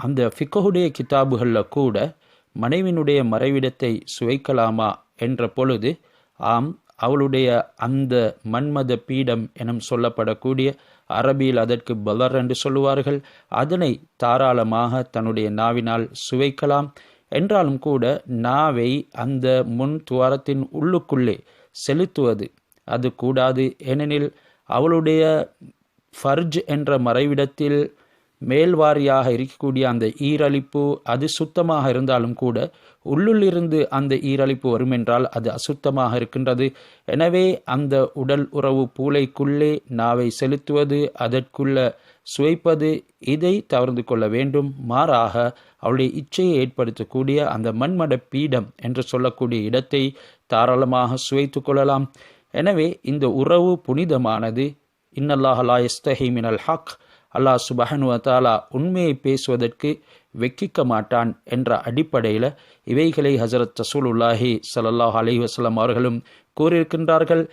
அந்த ஃபிக்ஹுடைய கிதாபுகளில் கூட மனைவினுடைய மறைவிடத்தை சுவைக்கலாமா என்ற பொழுது, ஆம், அவளுடைய அந்த மன்மத பீடம் எனும் சொல்லப்படக்கூடிய, அரபியில் அதற்கு பலர் என்று சொல்லுவார்கள், அதனை தாராளமாக தன்னுடைய நாவினால் சுவைக்கலாம். என்றாலும் கூட நாவை அந்த முன் துவாரத்தின் உள்ளுக்குள்ளே செலுத்துவது அது கூடாது. ஏனெனில் அவளுடைய ஃபர்ஜ் என்ற மறைவிடத்தில் மேல்வாரியாக இருக்கக்கூடிய அந்த ஈரழிப்பு அது சுத்தமாக இருந்தாலும் கூட உள்ளுள்ளிருந்து அந்த ஈரழிப்பு வருமென்றால் அது அசுத்தமாக இருக்கின்றது. எனவே அந்த உடல் உறவு பூளைக்குள்ளே நாவை செலுத்துவது, அதற்குள்ள சுவைப்பது, இதை தவிர்த்து கொள்ள வேண்டும். மாறாக அவளுடைய இச்சையை ஏற்படுத்தக்கூடிய அந்த மண்மட பீடம் என்று சொல்லக்கூடிய இடத்தை தாராளமாக சுவைத்து கொள்ளலாம். எனவே இந்த உறவு புனிதமானது. இன்னல்லாஹ் லா யஸ்தஹி மினல் ஹக், அல்லாஹ் சுப்ஹானஹு வ தஆலா உண்மையை பேசுவதற்கு வெக்கிக்க மாட்டான் என்ற அடிப்படையில் இவைகளை ஹஸரத் ரசூலுல்லாஹி ஸல்லல்லாஹு அலைஹி வஸல்லம் அவர்களும் கூறியிருக்கின்றார்கள்.